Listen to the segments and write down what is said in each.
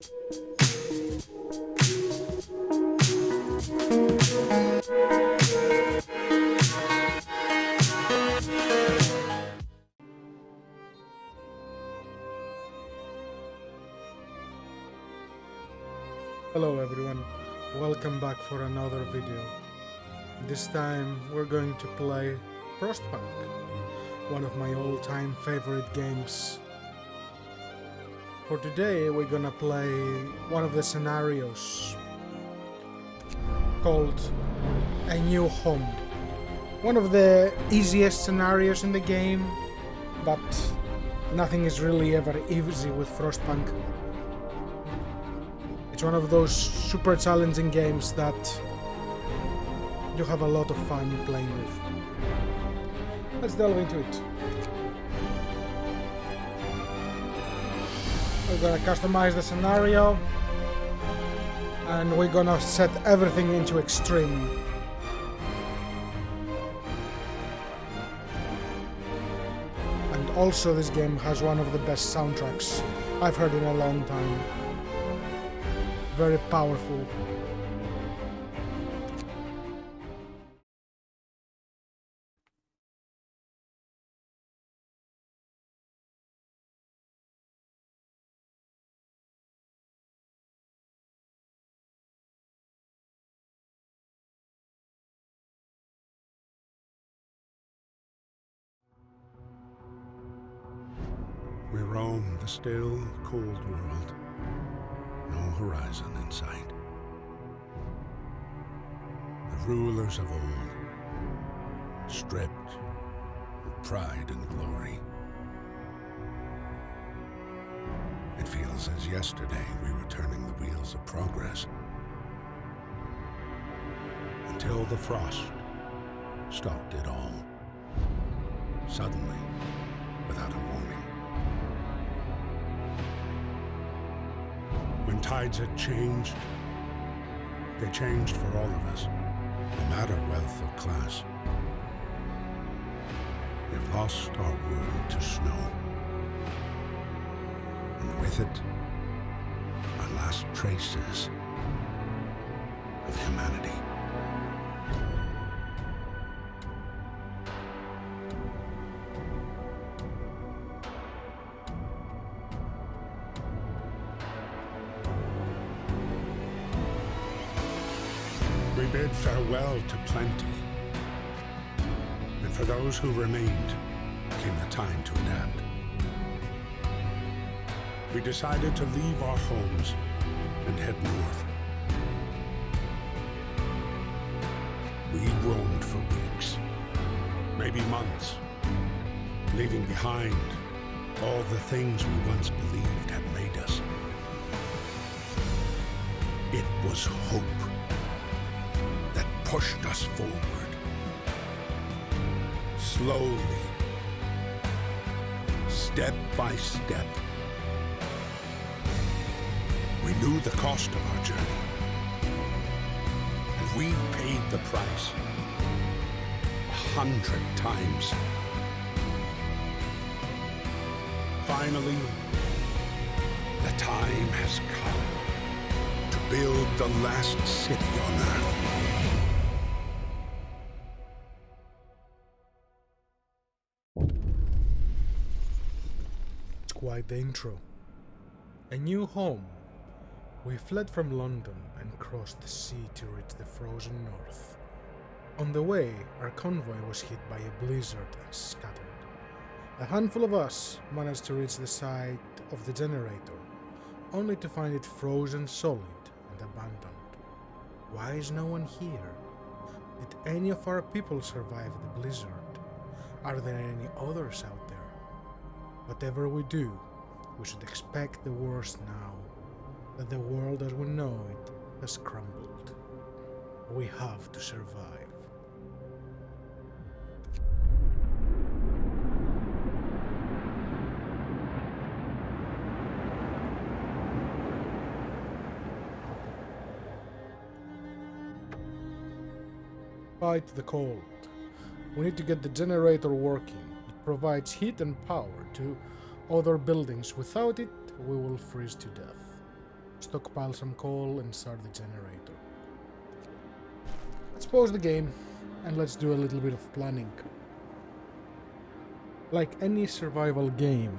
Hello everyone, welcome back for another video. This time we're going to play Frostpunk, one of my all-time favorite games. For today we're gonna play one of the scenarios called A New Home. One of the easiest scenarios in the game, but nothing is really ever easy with Frostpunk. It's one of those super challenging games that you have a lot of fun playing with. Let's delve into it. We're gonna customize the scenario and we're gonna set everything into extreme. And also this game has one of the best soundtracks I've heard in a long time. Very powerful. We roam the still, cold world. No horizon in sight. The rulers of old, stripped of pride and glory. It feels as yesterday we were turning the wheels of progress. Until the frost stopped it all. Suddenly, without a warning. When tides had changed, they changed for all of us, no matter wealth or class. We've lost our world to snow, and with it, our last traces of humanity. We bid farewell to plenty, and for those who remained came the time to adapt. We decided to leave our homes and head north. We roamed for weeks, maybe months, leaving behind all the things we once believed had made us. It was hope that pushed us forward. Slowly, step by step. We knew the cost of our journey, and we paid the price 100 times. Finally, the time has come to build the last city on Earth. It's quite the intro. A new home. We fled from London and crossed the sea to reach the frozen north. On the way, our convoy was hit by a blizzard and scattered. A handful of us managed to reach the site of the generator, only to find it frozen solid and abandoned. Why is no one here? Did any of our people survive the blizzard? Are there any others out there? Whatever we do, we should expect the worst now, that the world as we know it has crumbled. We have to survive. Fight the cold. We need to get the generator working. It provides heat and power to other buildings. Without it, we will freeze to death. stockpile some coal and start the generator. Let's pause the game and let's do a little bit of planning. Like any survival game,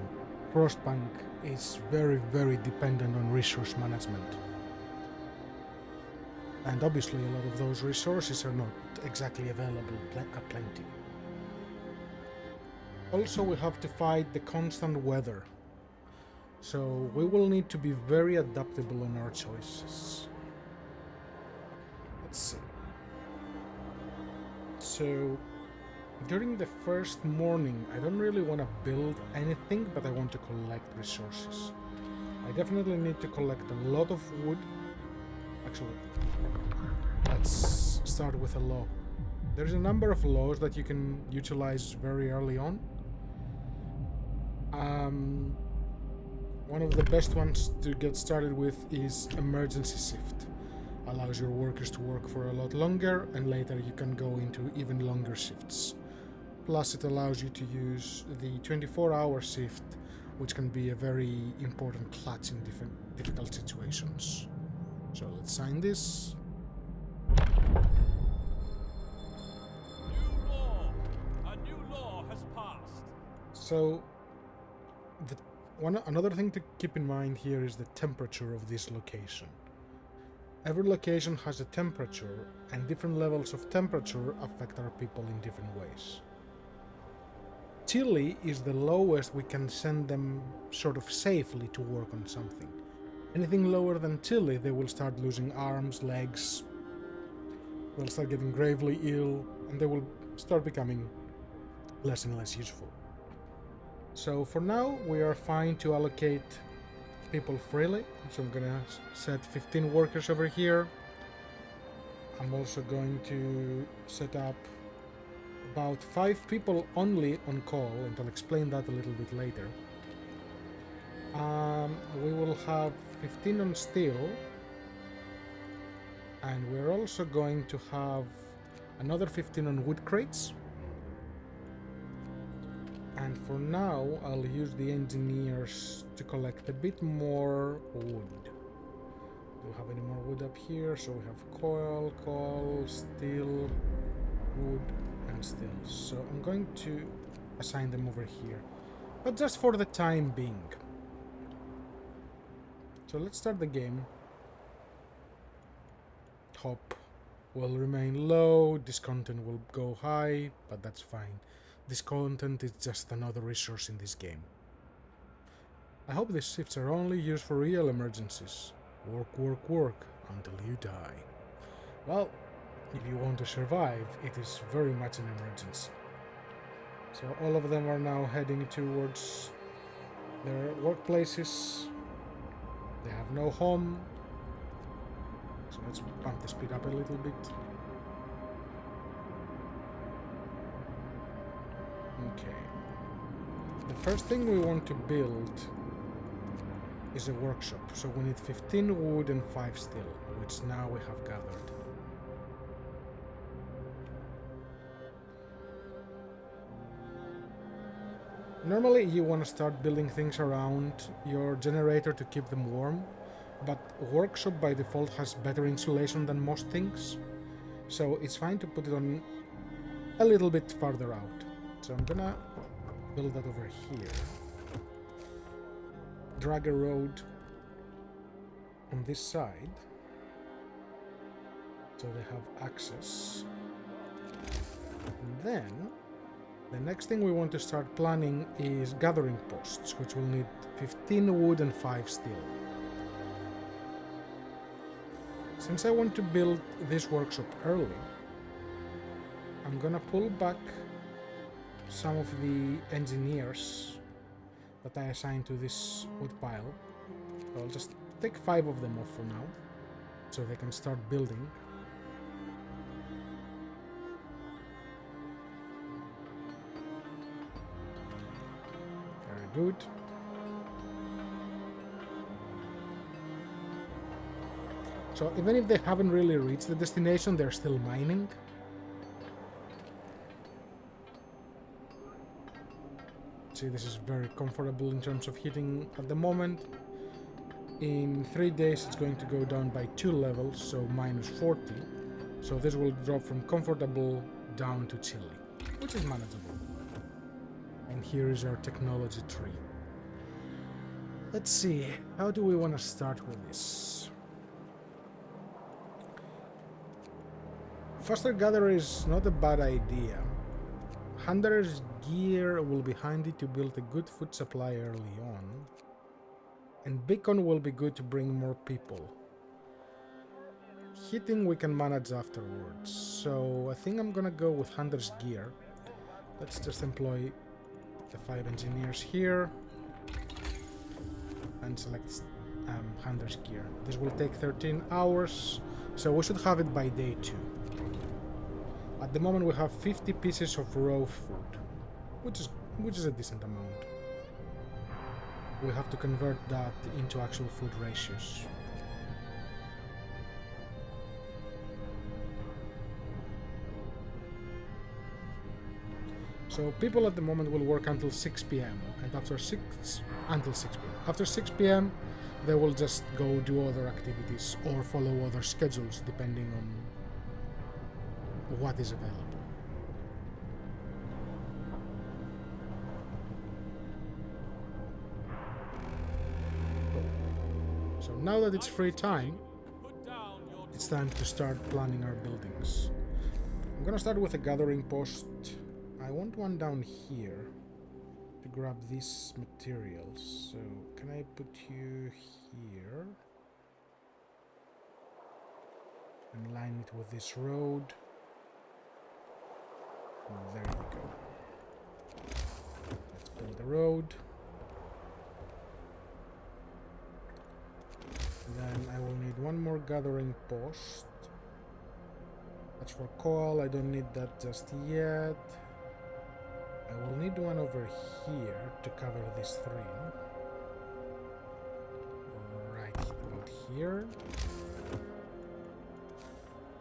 Frostpunk is very dependent on resource management. And obviously a lot of those resources are not exactly available at plenty. Also, we have to fight the constant weather, so we will need to be very adaptable on our choices. Let's see. So, during the first morning, I don't really want to build anything, but I want to collect resources. I definitely need to collect a lot of wood. Actually, let's start with a law. There's a number of laws that you can utilize very early on. One of the best ones to get started with is emergency shift. Allows your workers to work for a lot longer, and later you can go into even longer shifts. Plus it allows you to use the 24-hour shift, which can be a very important clutch in difficult situations. So let's sign this. New law! A new law has passed. So another thing to keep in mind here is the temperature of this location. Every location has a temperature, and different levels of temperature affect our people in different ways. Chilly is the lowest we can send them sort of safely to work on something. Anything lower than chilly, they will start losing arms, legs, they'll start getting gravely ill, and they will start becoming less and less useful. So for now, we are fine to allocate people freely. So I'm gonna set 15 workers over here. I'm also going to set up about 5 people only on call, and I'll explain that a little bit later. We will have 15 on steel, and we're also going to have another 15 on wood crates. And for now, I'll use the engineers to collect a bit more wood. Do we have any more wood up here? So we have coal, steel, wood, and steel. So I'm going to assign them over here, but just for the time being. So let's start the game. Top will remain low, discontent will go high, but that's fine. Discontent is just another resource in this game. I hope these shifts are only used for real emergencies. Work until you die. Well, if you want to survive, it is very much an emergency. So all of them are now heading towards their workplaces. They have no home. So let's bump the speed up a little bit. Okay. The first thing we want to build is a workshop. So we need 15 wood and 5 steel, which now we have gathered. Normally you want to start building things around your generator to keep them warm, but workshop by default has better insulation than most things, so it's fine to put it on a little bit farther out. So I'm gonna build that over here. Drag a road on this side so they have access. And then the next thing we want to start planning is gathering posts, which will need 15 wood and 5 steel. Since I want to build this workshop early, I'm gonna pull back some of the engineers that I assigned to this wood pile. So I'll just take 5 of them off for now, so they can start building. Very good. So even if they haven't really reached the destination, they're still mining. See, this is very comfortable in terms of heating at the moment. In 3 days it's going to go down by 2 levels, so minus 40. So this will drop from comfortable down to chilly, which is manageable. And here is our technology tree. Let's see, how do we want to start with this? Faster Gatherer is not a bad idea. Hunter's gear will be handy to build a good food supply early on. And Beacon will be good to bring more people. Heating we can manage afterwards. So I think I'm gonna go with Hunter's gear. Let's just employ the 5 engineers here. And select Hunter's gear. This will take 13 hours. So we should have it by day 2. At the moment we have 50 pieces of raw food, which is a decent amount. We have to convert that into actual food ratios. So people at the moment will work until 6 p.m. and after 6 p.m. After 6 p.m. they will just go do other activities or follow other schedules depending on what is available. So now that it's free time, it's time to start planning our buildings. I'm gonna start with a gathering post. I want one down here to grab these materials. So can I put you here and line it with this road? There you go. Let's build the road. Then I will need one more gathering post. That's for coal, I don't need that just yet. I will need one over here to cover these 3. Right about here.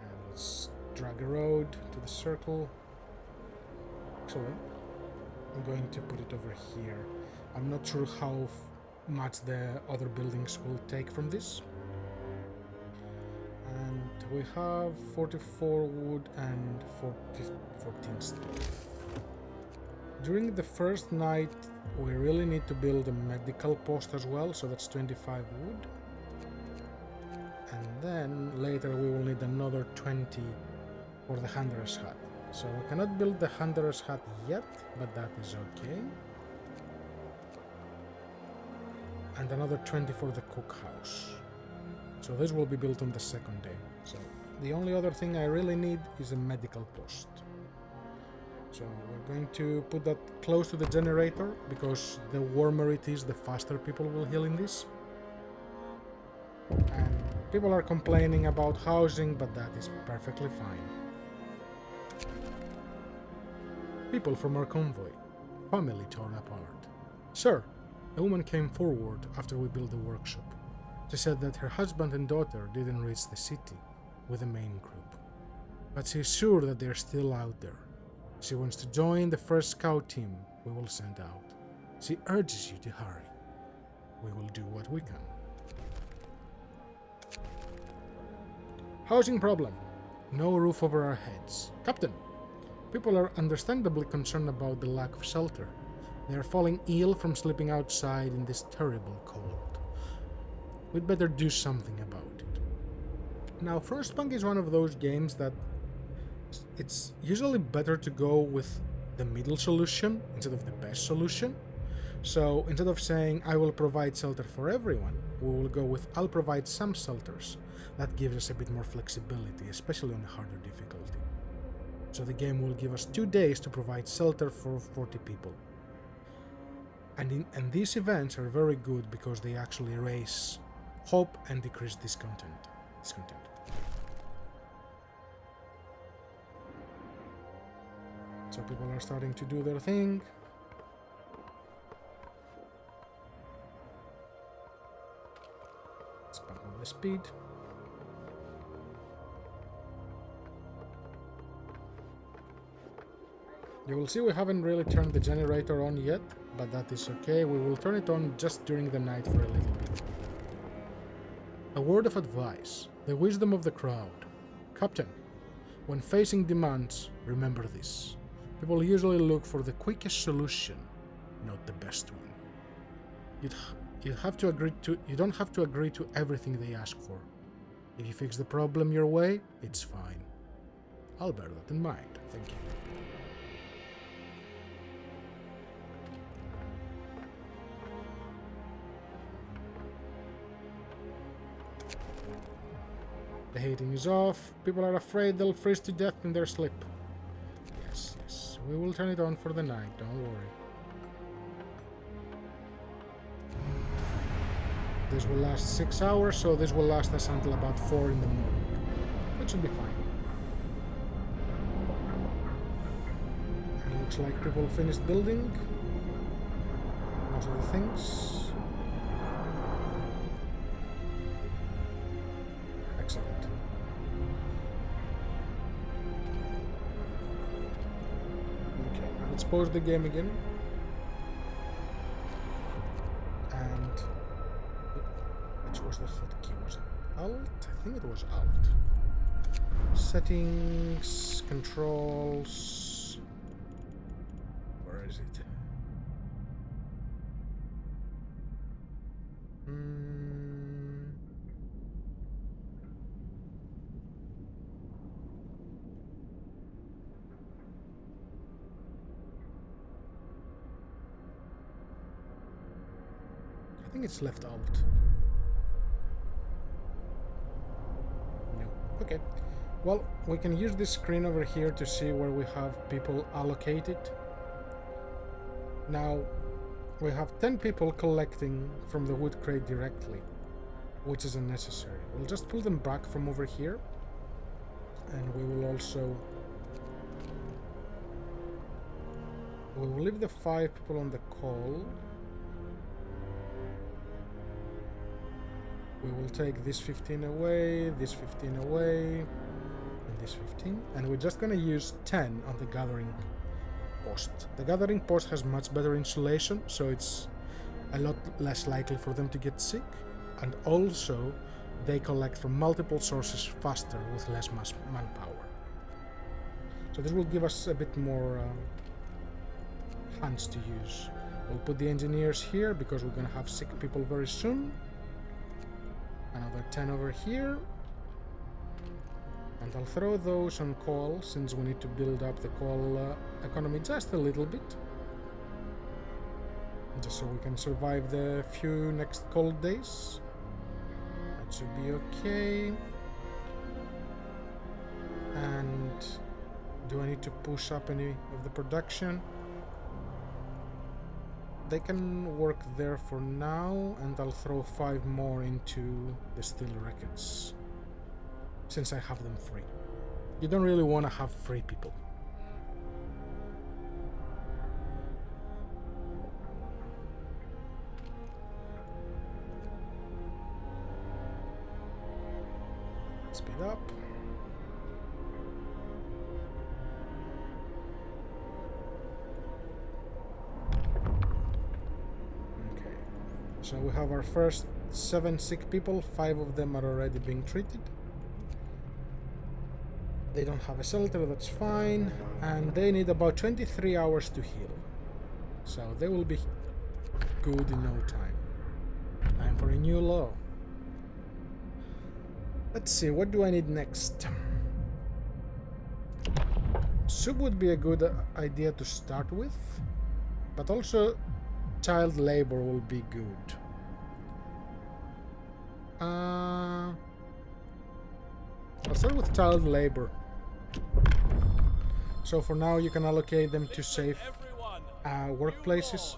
And let's drag a road to the circle. Actually, I'm going to put it over here. I'm not sure how much the other buildings will take from this. And we have 44 wood and 14 stone. During the first night, we really need to build a medical post as well, so that's 25 wood. And then later we will need another 20 for the hunter's hut. So we cannot build the hunter's hut yet, but that is okay. And another 20 for the cookhouse. So this will be built on the second day. So the only other thing I really need is a medical post. So we're going to put that close to the generator, because the warmer it is, the faster people will heal in this. And people are complaining about housing, but that is perfectly fine. People from our convoy. Family torn apart. Sir, a woman came forward after we built the workshop. She said that her husband and daughter didn't reach the city with the main group, but she is sure that they're still out there. She wants to join the first scout team we will send out. She urges you to hurry. We will do what we can. Housing problem. No roof over our heads. Captain, people are understandably concerned about the lack of shelter. They are falling ill from sleeping outside in this terrible cold. We'd better do something about it. Now, Frostpunk is one of those games that it's usually better to go with the middle solution instead of the best solution. So instead of saying I will provide shelter for everyone, we will go with I'll provide some shelters. That gives us a bit more flexibility, especially on a harder difficulty. So the game will give us 2 days to provide shelter for 40 people. And these events are very good because they actually raise hope and decrease discontent. So people are starting to do their thing. Let's back on the speed. You will see we haven't really turned the generator on yet, but that is okay. We will turn it on just during the night for a little bit. A word of advice, the wisdom of the crowd. Captain, when facing demands, remember this. People usually look for the quickest solution, not the best one. You don't have to agree to everything they ask for. If you fix the problem your way, it's fine. I'll bear that in mind, thank you. The heating is off. People are afraid they'll freeze to death in their sleep. Yes. We will turn it on for the night, don't worry. This will last 6 hours, so this will last us until about 4 in the morning. That should be fine. It looks like people finished building most of the things. Excellent. Okay, let's pause the game again. And which was the hotkey? Was it Alt? I think it was Alt. Settings, controls. Where is it? I think it's left Alt. No. Okay. Well, we can use this screen over here to see where we have people allocated. Now, we have 10 people collecting from the wood crate directly, which is unnecessary. We'll just pull them back from over here, and we will also... we will leave the 5 people on the call. We will take this 15 away, this 15 away, and this 15. And we're just gonna use 10 on the gathering post. The gathering post has much better insulation, so it's a lot less likely for them to get sick. And also, they collect from multiple sources faster with less manpower. So this will give us a bit more hands to use. We'll put the engineers here because we're gonna have sick people very soon. Another 10 over here. And I'll throw those on call since we need to build up the call economy just a little bit. Just so we can survive the few next cold days. That should be okay. And do I need to push up any of the production? They can work there for now, and I'll throw 5 more into the steel records since I have them free. You don't really want to have free people. Speed up. So we have our first 7 sick people, 5 of them are already being treated. They don't have a shelter, that's fine, and they need about 23 hours to heal. So they will be good in no time. Time for a new law. Let's see, what do I need next? Soup would be a good idea to start with, but also child labor will be good. I'll start with child labor. So for now you can allocate them to safe workplaces.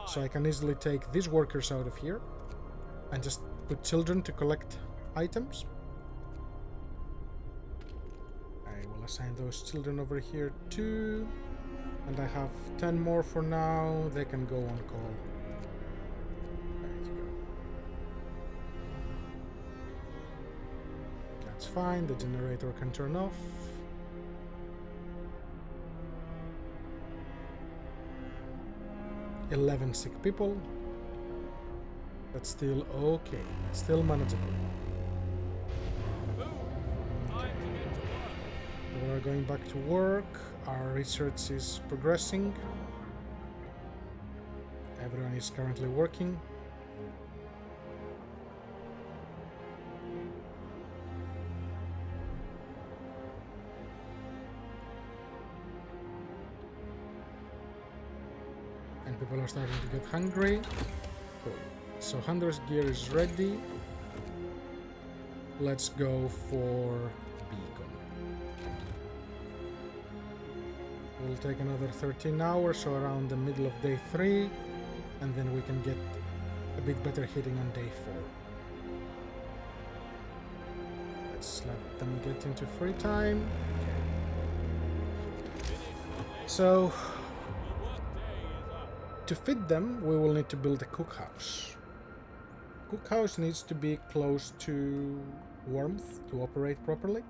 So I can easily take these workers out of here and just put children to collect items. I will assign those children over here too. And I have 10 more for now. They can go on call. There you go. That's fine. The generator can turn off. $11 sick people. That's still okay. It's still manageable. going back to work. Our research is progressing. Everyone is currently working. And people are starting to get hungry. Cool. So Hunter's gear is ready. Let's go for beacon. We'll take another 13 hours, so around the middle of day 3, and then we can get a bit better hitting on day 4. Let's let them get into free time. So, to feed them, we will need to build a cookhouse. Cookhouse needs to be close to warmth to operate properly.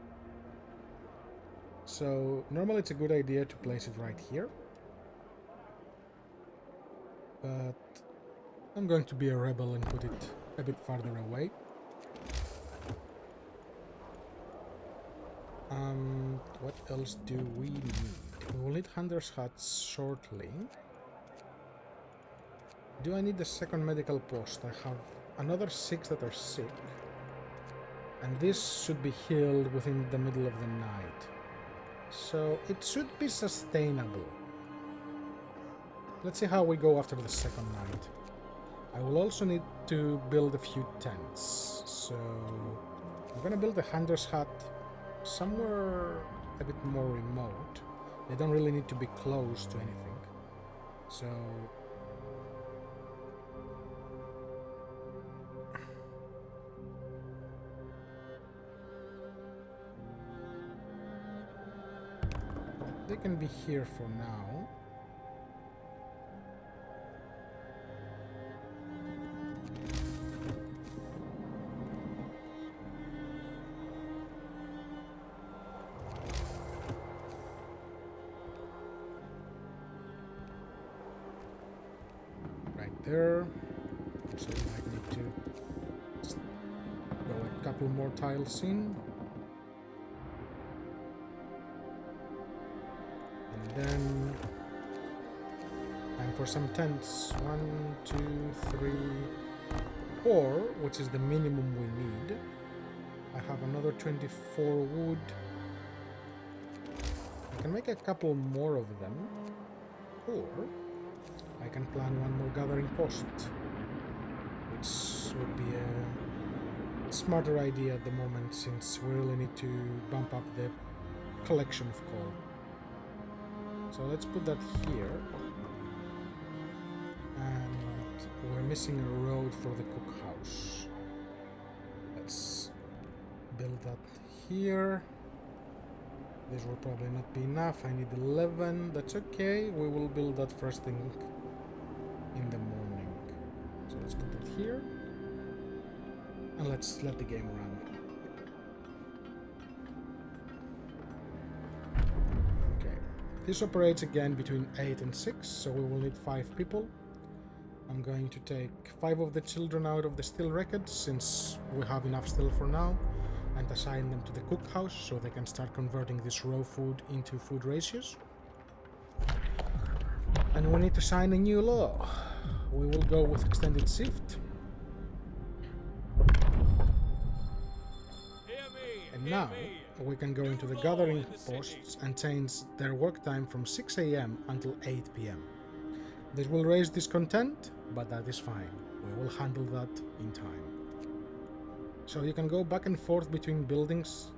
So normally it's a good idea to place it right here. But I'm going to be a rebel and put it a bit farther away. What else do we need? We will need hunter's huts shortly. Do I need the second medical post? I have another 6 that are sick. And this should be healed within the middle of the night. So it should be sustainable. Let's see how we go after the second night. I will also need to build a few tents. So I'm gonna build a hunter's hut somewhere a bit more remote. They don't really need to be close to anything. So they can be here for now. Right there. So we might need to just go a couple more tiles in. Then, and for some tents, 1, 2, 3, 4, which is the minimum we need. I have another 24 wood. I can make a couple more of them, or I can plan one more gathering post, which would be a smarter idea at the moment, since we really need to bump up the collection of coal. So let's put that here, and we're missing a road for the cookhouse. Let's build that here. This will probably not be enough. I need 11. That's okay. We will build that first thing in the morning. So let's put it here, and let's let the game run. This operates again between 8 and 6, so we will need 5 people. I'm going to take 5 of the children out of the steel wreckage, since we have enough steel for now, and assign them to the cookhouse so they can start converting this raw food into food ratios. And we need to sign a new law. We will go with extended shift. And now we can go into the gathering posts and change their work time from 6 AM until 8 PM. This will raise discontent, but that is fine. We will handle that in time. So you can go back and forth between buildings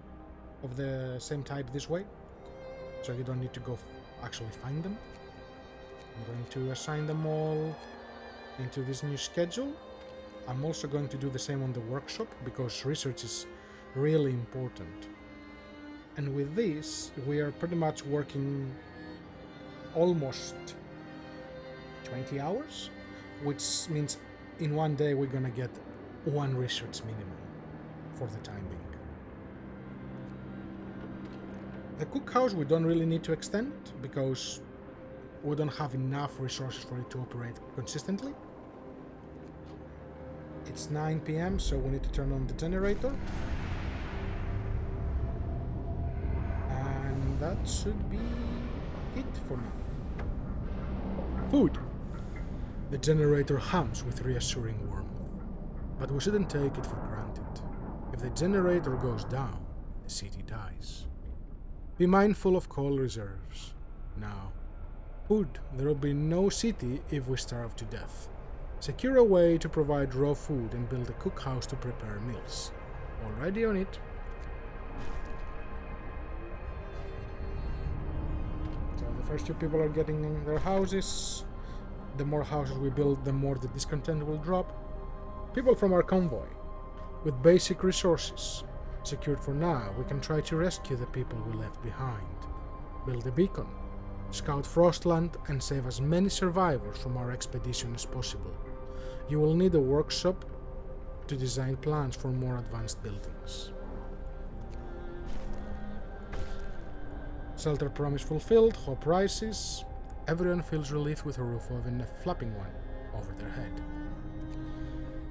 of the same type this way, so you don't need to go actually find them. I'm going to assign them all into this new schedule. I'm also going to do the same on the workshop, because research is really important. And with this, we are pretty much working almost 20 hours, which means in one day we're gonna get 1 research minimum for the time being. The cookhouse we don't really need to extend, because we don't have enough resources for it to operate consistently. It's 9 PM, so we need to turn on the generator. that should be it for now. Food! The generator hums with reassuring warmth, but we shouldn't take it for granted. If the generator goes down, the city dies. Be mindful of coal reserves. Now, food. There will be no city if we starve to death. Secure a way to provide raw food and build a cookhouse to prepare meals. Already on it. So the first 2 people are getting their houses. The more houses we build, the more the discontent will drop. People from our convoy, with basic resources secured for now, we can try to rescue the people we left behind. Build a beacon, scout Frostland, and save as many survivors from our expedition as possible. You will need a workshop to design plans for more advanced buildings. Shelter promise fulfilled, hope rises. Everyone feels relief with a roof over and a flapping one over their head.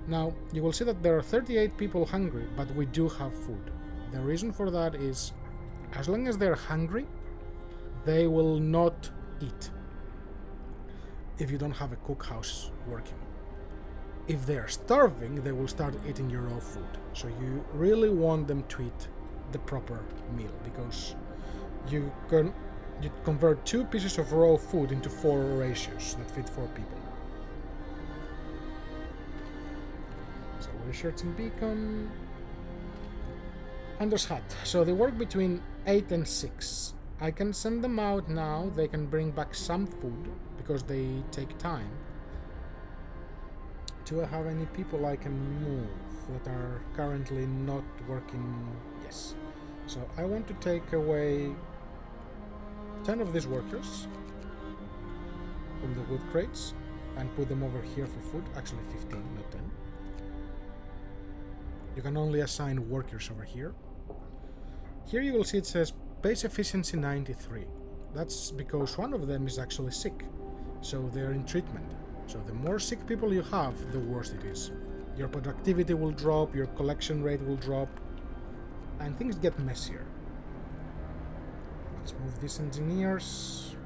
Now, you will see that there are 38 people hungry, but we do have food. The reason for that is, as long as they're hungry, they will not eat if you don't have a cookhouse working. If they are starving, they will start eating your raw food. So you really want them to eat the proper meal, because you convert 2 pieces of raw food into 4 ratios that fit 4 people. So we're researching beacon. Hunter's Hut. So they work between 8 and 6. I can send them out now. They can bring back some food because they take time. Do I have any people I can move that are currently not working? Yes. So I want to take away 10 of these workers from the wood crates and put them over here for food. Actually 15, not 10. You can only assign workers over here. Here you will see it says base efficiency 93. That's because one of them is actually sick, so they're in treatment. So the more sick people you have, the worse it is. Your productivity will drop, your collection rate will drop, and things get messier. Let's move these engineers.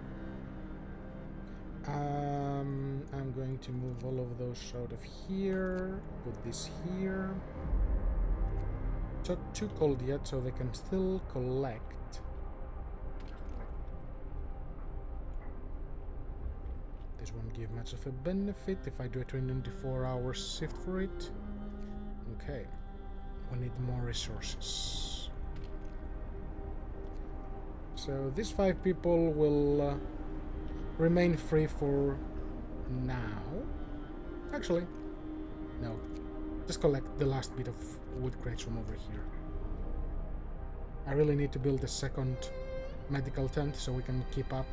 I'm going to move all of those out of here, put this here. It's not too cold yet, so they can still collect. This won't give much of a benefit if I do a 24-hour shift for it. Okay, we need more resources. So these 5 people will remain free for now. Actually, no. Just collect the last bit of wood crates from over here. I really need to build a second medical tent so we can keep up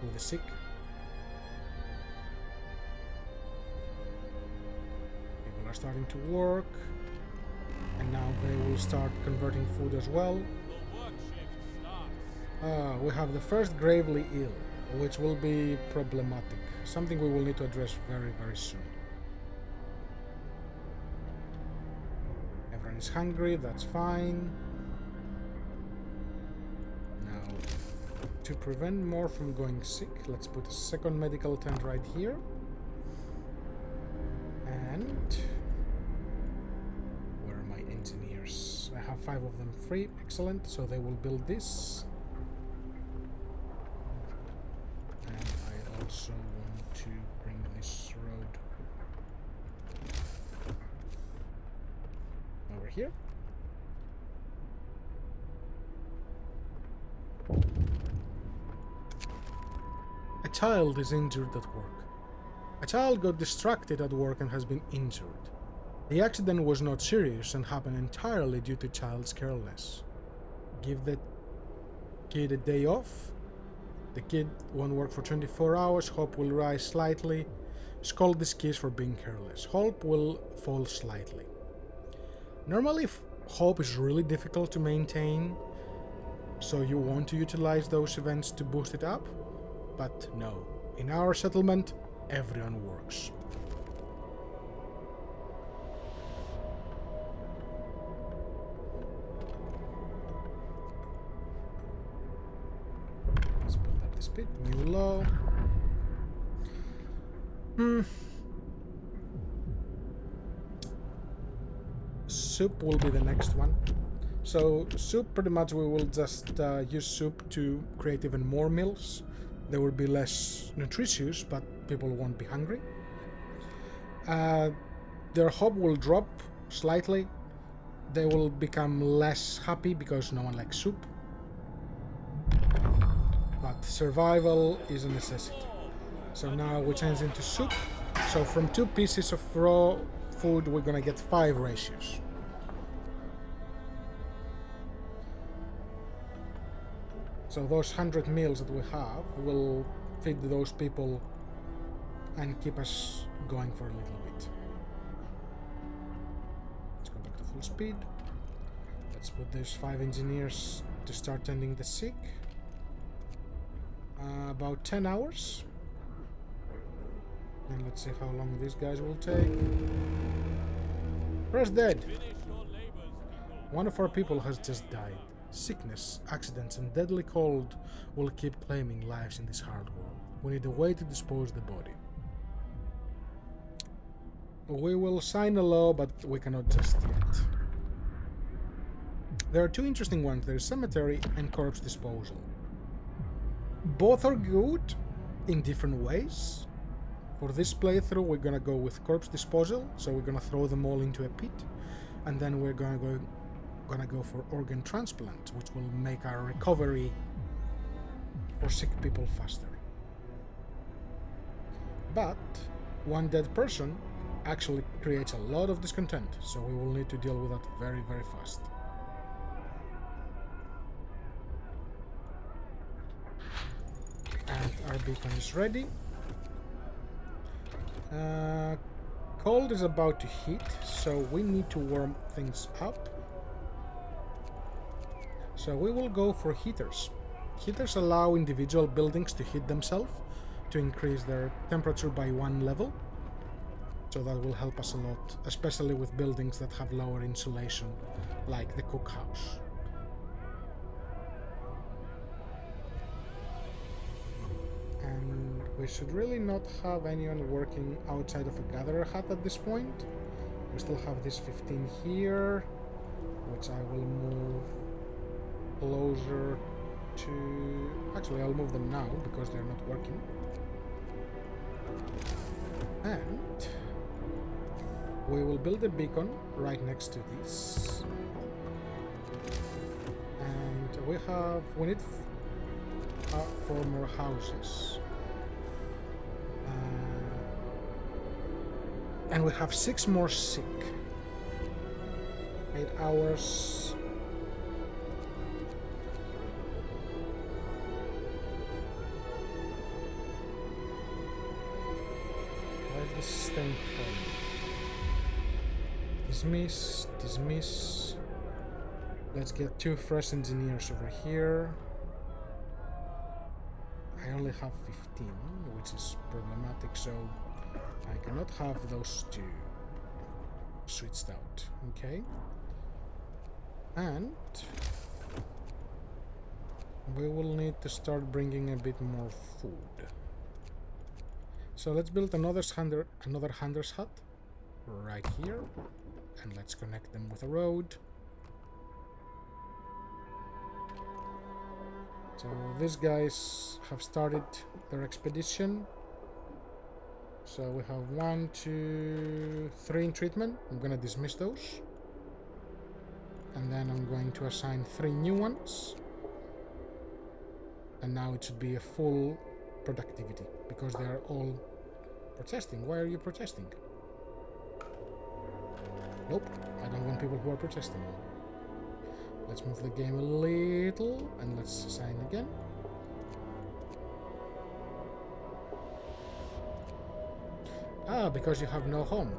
with the sick. People are starting to work, and now they will start converting food as well. The work shift starts. We have the first gravely ill, which will be problematic. Something we will need to address very, very soon. Everyone is hungry, that's fine. Now, to prevent more from going sick, let's put a second medical tent right here. And where are my engineers? I have 5 of them free, excellent, so they will build this. And I also want to bring this road over here. A child is injured at work. A child got distracted at work and has been injured. The accident was not serious and happened entirely due to child's carelessness. Give the kid a day off. The kid won't work for 24 hours. Hope will rise slightly. Scold this kid for being careless. Hope will fall slightly. Normally, hope is really difficult to maintain, so you want to utilize those events to boost it up, but no. In our settlement, everyone works. speed. New law. Soup will be the next one. So soup, pretty much we will just use soup to create even more meals. They will be less nutritious, but people won't be hungry. Their hope will drop slightly. They will become less happy because no one likes soup. But survival is a necessity. So now we change into soup. So from 2 pieces of raw food, we're gonna get 5 ratios. So those 100 meals that we have will feed those people and keep us going for a little bit. Let's go back to full speed. Let's put those 5 engineers to start tending the sick. About 10 hours. And let's see how long these guys will take. First dead. One of our people has just died. Sickness, accidents, and deadly cold will keep claiming lives in this hard world. We need a way to dispose the body. We will sign a law, but we cannot just yet. There are 2 interesting ones. There is cemetery and corpse disposal. Both are good in different ways. For this playthrough, we're gonna go with corpse disposal, so we're gonna throw them all into a pit, and then we're gonna go for organ transplant, which will make our recovery for sick people faster. But one dead person actually creates a lot of discontent, so we will need to deal with that very, very fast. And our beacon is ready. Cold is about to hit, so we need to warm things up. So we will go for heaters. Heaters allow individual buildings to heat themselves to increase their temperature by 1 level. So that will help us a lot, especially with buildings that have lower insulation, like the cookhouse. And we should really not have anyone working outside of a gatherer hut at this point. We still have this 15 here, which I will move closer to... Actually, I'll move them now because they're not working. And we will build a beacon right next to this. And we need 4 more houses. And we have 6 more sick. 8 hours. Where's the staying home? Dismiss, dismiss. Let's get 2 fresh engineers over here. I only have 15, which is problematic, so I cannot have those 2 switched out, okay? And we will need to start bringing a bit more food. So let's build another hunter's hut right here, and let's connect them with a road. So these guys have started their expedition. So we have 1, 2, 3 in treatment. I'm gonna dismiss those. And then I'm going to assign 3 new ones. And now it should be a full productivity because they are all protesting. Why are you protesting? Nope, I don't want people who are protesting. Let's move the game a little and let's assign again. Ah, because you have no home.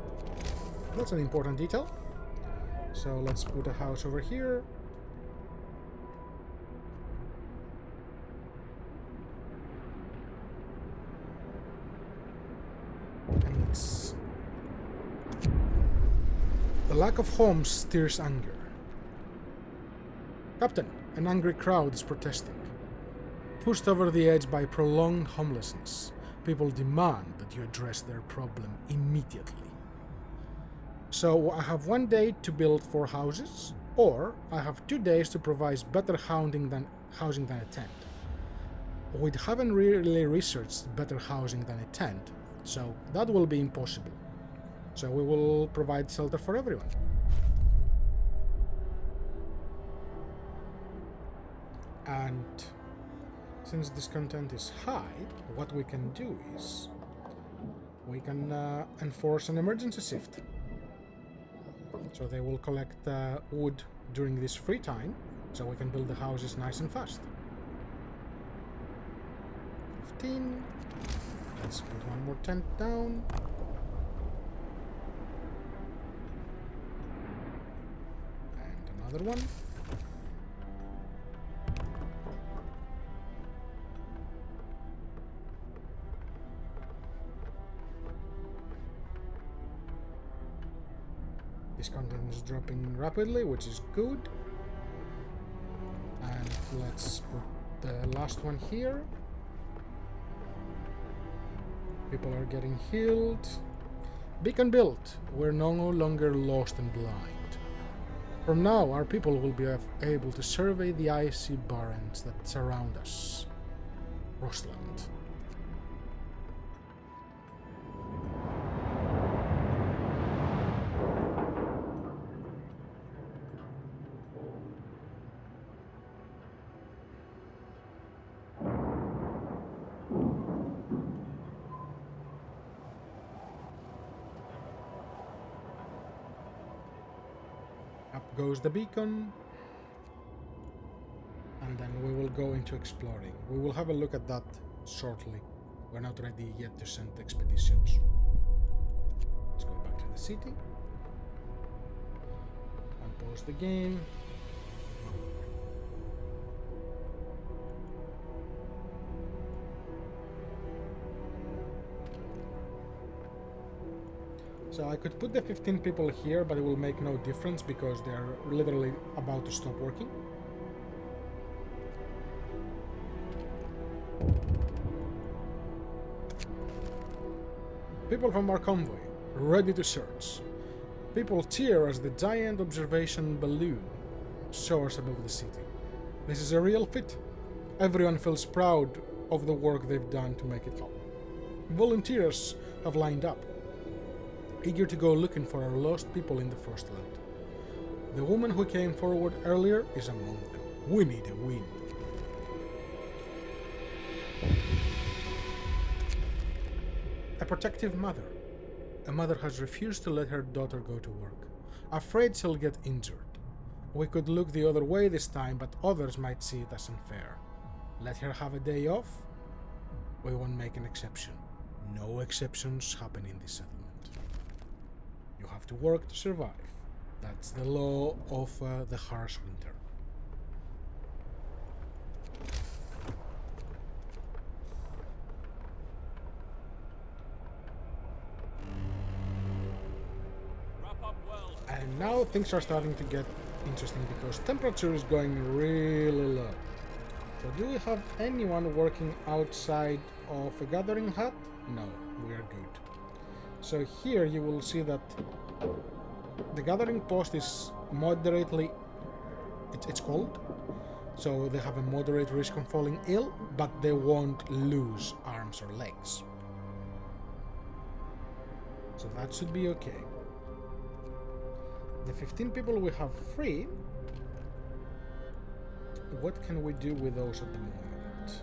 That's an important detail. So let's put a house over here. And let's... The lack of homes stirs anger. Captain, an angry crowd is protesting. pushed over the edge by prolonged homelessness. People demand that you address their problem immediately. So I have 1 day to build 4 houses, or I have 2 days to provide better housing than a tent. We haven't really researched better housing than a tent, so that will be impossible. So we will provide shelter for everyone. And since this content is high, what we can do is we can enforce an emergency shift. So they will collect wood during this free time, so we can build the houses nice and fast. 15. Let's put one more tent down. And another one. This content is dropping rapidly, which is good. And let's put the last one here. People are getting healed. Beacon built. We're no longer lost and blind. From now, our people will be able to survey the icy barrens that surround us. Frostland. Up goes the beacon, and then we will go into exploring. We will have a look at that shortly. We're not ready yet to send expeditions. Let's go back to the city. Unpause the game. So I could put the 15 people here, but it will make no difference because they're literally about to stop working. People from our convoy, ready to search. People cheer as the giant observation balloon soars above the city. This is a real feat. Everyone feels proud of the work they've done to make it happen. Volunteers have lined up, eager to go looking for our lost people in the Frostland. The woman who came forward earlier is among them. We need a win. A protective mother. A mother has refused to let her daughter go to work, afraid she'll get injured. We could look the other way this time, but others might see it as unfair. Let her have a day off? We won't make an exception. No exceptions happen in this settlement. You have to work to survive. That's the law of the harsh winter. And now things are starting to get interesting because temperature is going really low. So do we have anyone working outside of a gathering hut? No, we are good. So here you will see that the gathering post is moderately, it's cold, so they have a moderate risk of falling ill, but they won't lose arms or legs. So that should be okay. The 15 people we have free, what can we do with those at the moment?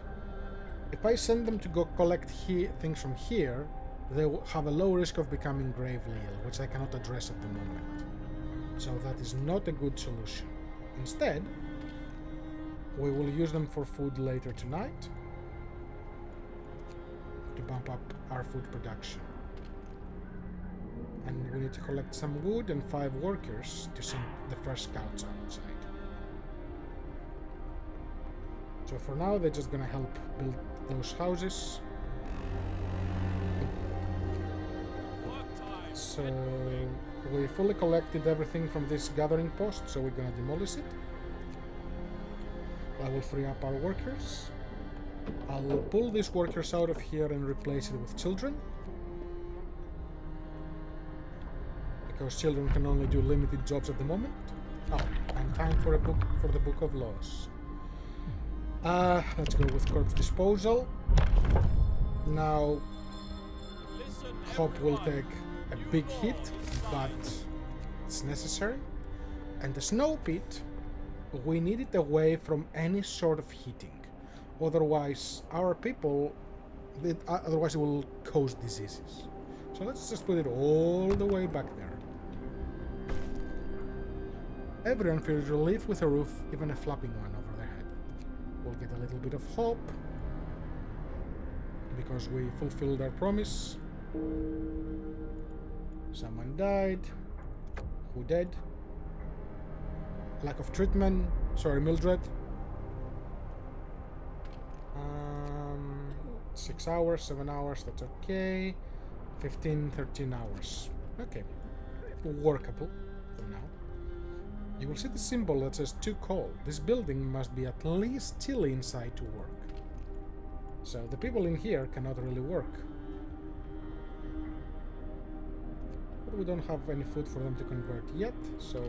If I send them to go collect things from here, they will have a low risk of becoming gravely ill, which I cannot address at the moment. So that is not a good solution. Instead, we will use them for food later tonight to bump up our food production. And we need to collect some wood and 5 workers to send the first scouts outside. So for now, they're just gonna help build those houses. So we fully collected everything from this gathering post, so we're gonna demolish it. That will free up our workers. I'll pull these workers out of here and replace it with children. Because children can only do limited jobs at the moment. Oh, and time for the Book of Laws. Let's go with corpse disposal. Now, Hope will take a big hit, but it's necessary. And the snow pit, we need it away from any sort of heating. Otherwise, our people, otherwise it will cause diseases. So let's just put it all the way back there. Everyone feels relief with a roof, even a flapping one over their head. We'll get a little bit of hope, because we fulfilled our promise. Someone died. Who dead? Lack of treatment. Sorry, Mildred. 6 hours, 7 hours, that's okay. 15, 13 hours. Okay. Workable for now. You will see the symbol that says too cold. This building must be at least chilly inside to work. So the people in here cannot really work. But we don't have any food for them to convert yet, so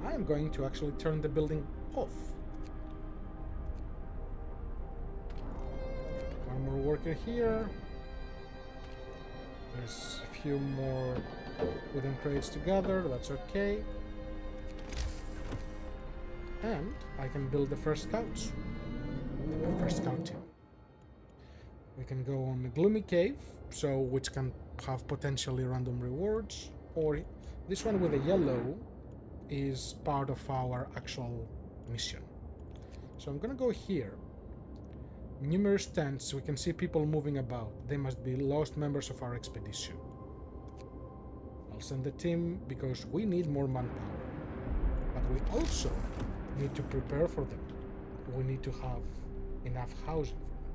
I am going to actually turn the building off. One more worker here. There's a few more wooden crates together, that's okay. And I can build the first scouts. The first scout team. We can go on the gloomy cave, so which can have potentially random rewards, or this one with the yellow is part of our actual mission. So I'm gonna go here. Numerous tents, we can see people moving about. They must be lost members of our expedition. I'll send the team because we need more manpower. But we also need to prepare for them. We need to have enough housing for them.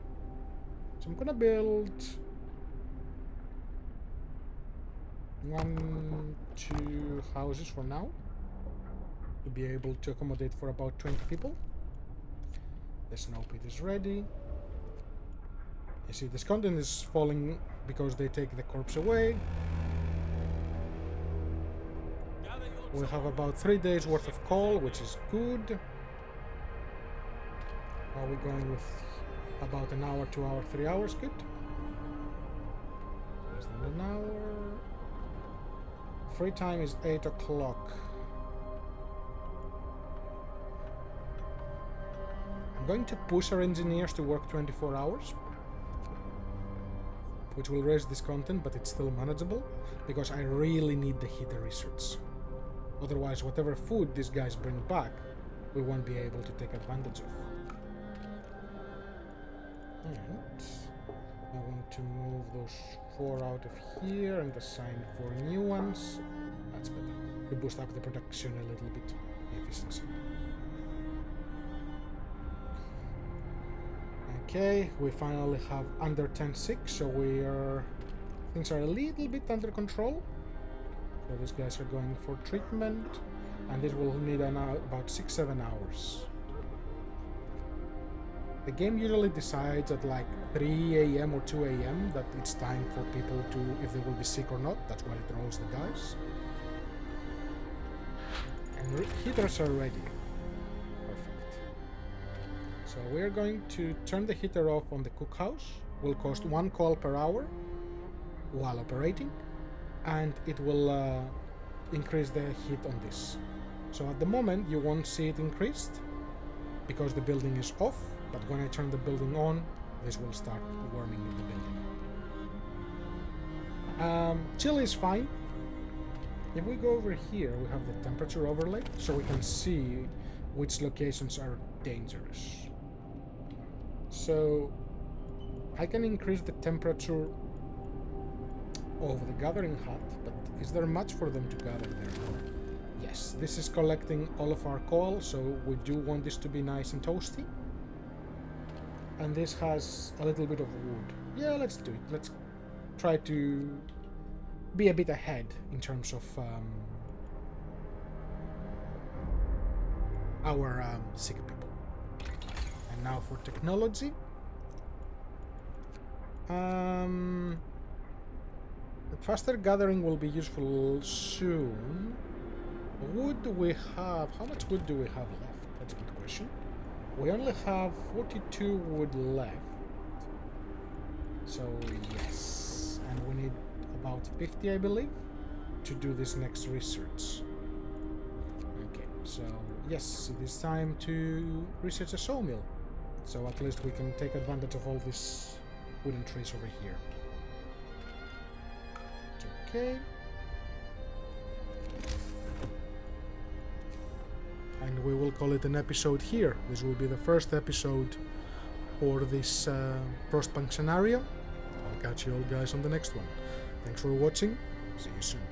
So I'm gonna build 1, 2 houses for now to be able to accommodate for about 20 people. The snow pit is ready. You see, this content is falling because they take the corpse away. We have about 3 days worth of coal, which is good. Are we going with about an hour, 2 hours, 3 hours? Good. Less than an hour. Free time is 8 o'clock. I'm going to push our engineers to work 24 hours, which will raise this content, but it's still manageable because I really need the heater research. Otherwise, whatever food these guys bring back, we won't be able to take advantage of. And I want to move those 4 out of here and assign 4 new ones. That's better. We boost up the production a little bit, the efficiency. Okay, we finally have under 10-6, so things are a little bit under control. So these guys are going for treatment, and this will need about 6-7 hours. The game usually decides at like 3 AM or 2 AM that it's time for people to, if they will be sick or not. That's why it rolls the dice. And heaters are ready. Perfect. So we're going to turn the heater off on the cookhouse. Will cost 1 coal per hour while operating, and it will increase the heat on this. So at the moment you won't see it increased because the building is off, but when I turn the building on, this will start warming the building. Chill is fine. If we go over here, we have the temperature overlay, so we can see which locations are dangerous. So I can increase the temperature of the gathering hut, but is there much for them to gather there? Yes, this is collecting all of our coal, so we do want this to be nice and toasty. And this has a little bit of wood. Yeah, let's do it. Let's try to be a bit ahead in terms of our sick people. And now for technology. The faster gathering will be useful soon. Wood we have... How much wood do we have left? That's a good question. We only have 42 wood left. So, yes. And we need about 50, I believe, to do this next research. Okay, so, yes, it is time to research a sawmill. So at least we can take advantage of all these wooden trees over here. Okay. And we will call it an episode here. This will be the first episode for this Frostpunk scenario. I'll catch you all guys on the next one. Thanks for watching. See you soon.